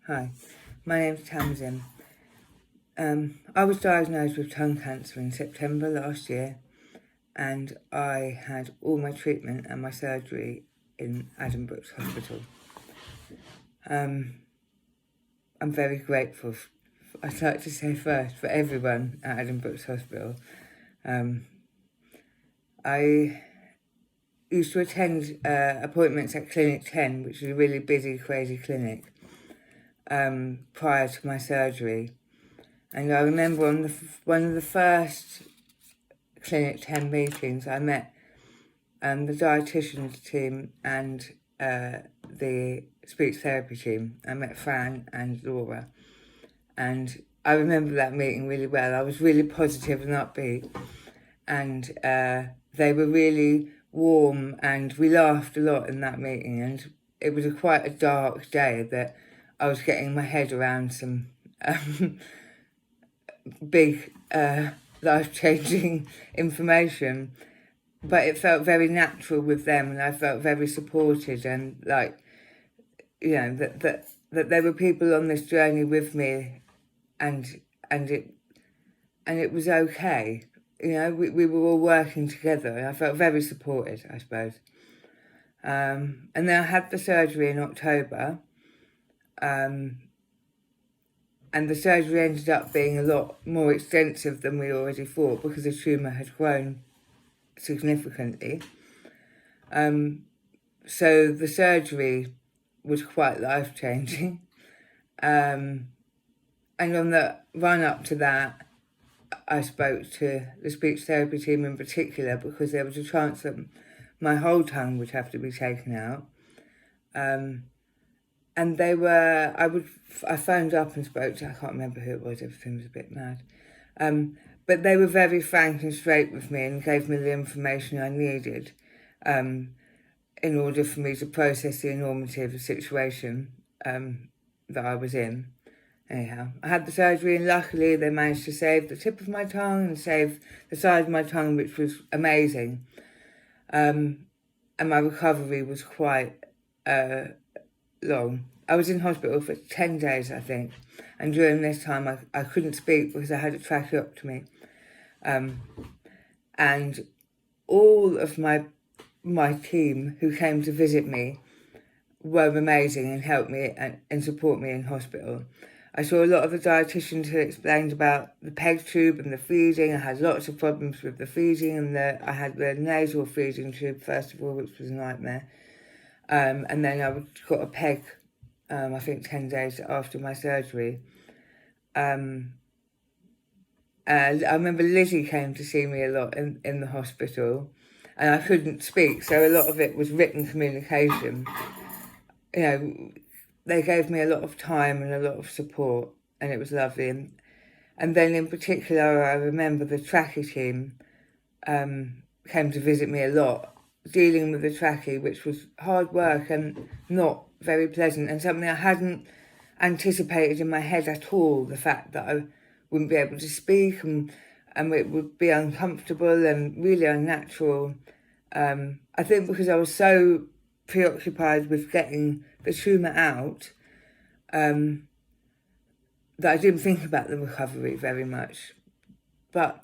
Hi, my name's Tamsin. I was diagnosed with tongue cancer in September last year, and I had all my treatment and my surgery in Adam Brooks Hospital. I'm very grateful, I'd like to say first, for everyone at Adam Brooks Hospital. I used to attend appointments at Clinic 10, which is a really busy, crazy clinic, prior to my surgery. And I remember on one of the first Clinic 10 meetings, I met the dietitians team and the speech therapy team. I met Fran and Laura. And I remember that meeting really well. I was really positive and upbeat. And they were really warm, and we laughed a lot in that meeting. And it was quite a dark day that I was getting my head around some big life-changing information, but it felt very natural with them, and I felt very supported, and that there were people on this journey with me, and it was okay. We were all working together, and I felt very supported, I suppose. And then I had the surgery in October. And the surgery ended up being a lot more extensive than we already thought because the tumour had grown significantly. So the surgery was quite life-changing. And on the run-up to that, I spoke to the speech therapy team in particular because there was a chance that my whole tongue would have to be taken out. And they were, I phoned up and spoke to, I can't remember who it was, everything was a bit mad. But they were very frank and straight with me and gave me the information I needed in order for me to process the enormity of the situation that I was in. Anyhow, I had the surgery, and luckily they managed to save the tip of my tongue and save the side of my tongue, which was amazing. And my recovery was quite long. I was in hospital for 10 days, I think, and during this time I couldn't speak because I had a tracheotomy. And all of my team who came to visit me were amazing and helped me and support me in hospital. I saw a lot of the dietitians who explained about the PEG tube and the feeding. I had lots of problems with the feeding, and I had the nasal feeding tube first of all, which was a nightmare. And then I got a PEG, I think 10 days after my surgery. And I remember Lizzie came to see me a lot in the hospital, and I couldn't speak, so a lot of it was written communication. They gave me a lot of time and a lot of support, and it was lovely. And then in particular, I remember the trachea team came to visit me a lot, dealing with the trachea, which was hard work and not very pleasant, and something I hadn't anticipated in my head at all, the fact that I wouldn't be able to speak and it would be uncomfortable and really unnatural. I think because I was so preoccupied with getting the tumour out that I didn't think about the recovery very much. But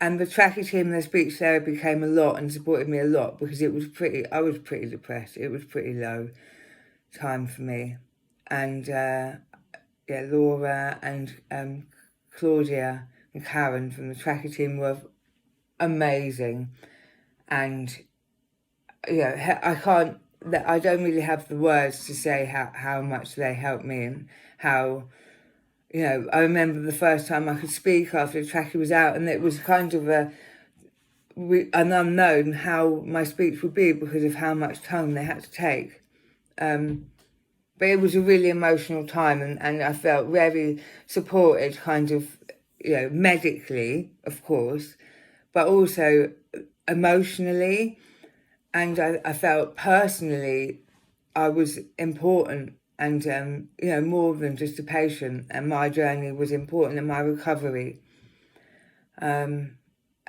and the trachea team and the speech therapy came a lot and supported me a lot because I was pretty depressed. It was pretty low time for me. And Laura and Claudia and Karen from the trachea team were amazing. And I don't really have the words to say how much they helped me, and how, I remember the first time I could speak after the trachea was out, and it was kind of an unknown how my speech would be because of how much tongue they had to take. But it was a really emotional time, and I felt very supported, kind of, medically, of course, but also emotionally. And I felt personally I was important, and, more than just a patient, and my journey was important, and my recovery. And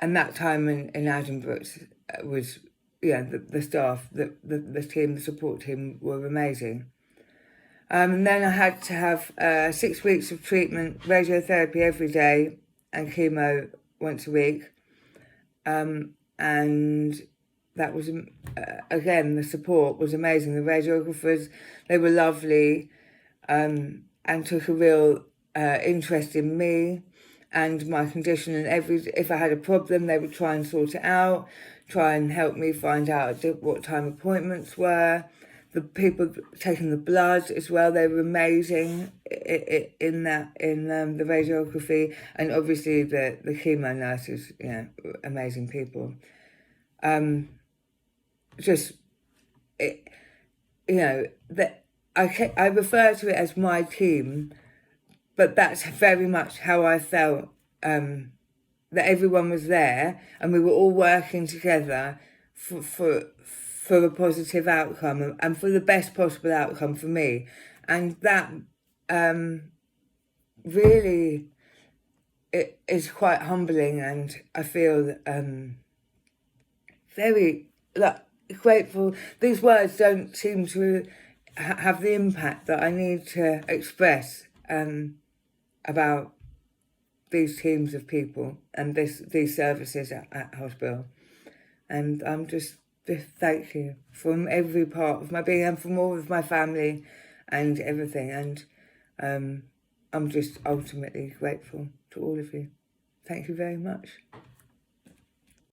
that time in Adam Brooks was, the staff, the team, the support team were amazing. And then I had to have 6 weeks of treatment, radiotherapy every day, and chemo once a week. And that was, again, the support was amazing. The radiographers, they were lovely, and took a real interest in me and my condition. And if I had a problem, they would try and sort it out, try and help me find out what time appointments were. The people taking the blood as well, they were amazing in the radiography, and obviously the chemo nurses, amazing people. That I refer to it as my team, but that's very much how I felt. That everyone was there and we were all working together for a positive outcome and for the best possible outcome for me. And that really, it is quite humbling, and I feel very grateful. These words don't seem to have the impact that I need to express about these teams of people and these services at hospital. And I'm just thank you from every part of my being and from all of my family and everything. And I'm just ultimately grateful to all of you. Thank you very much.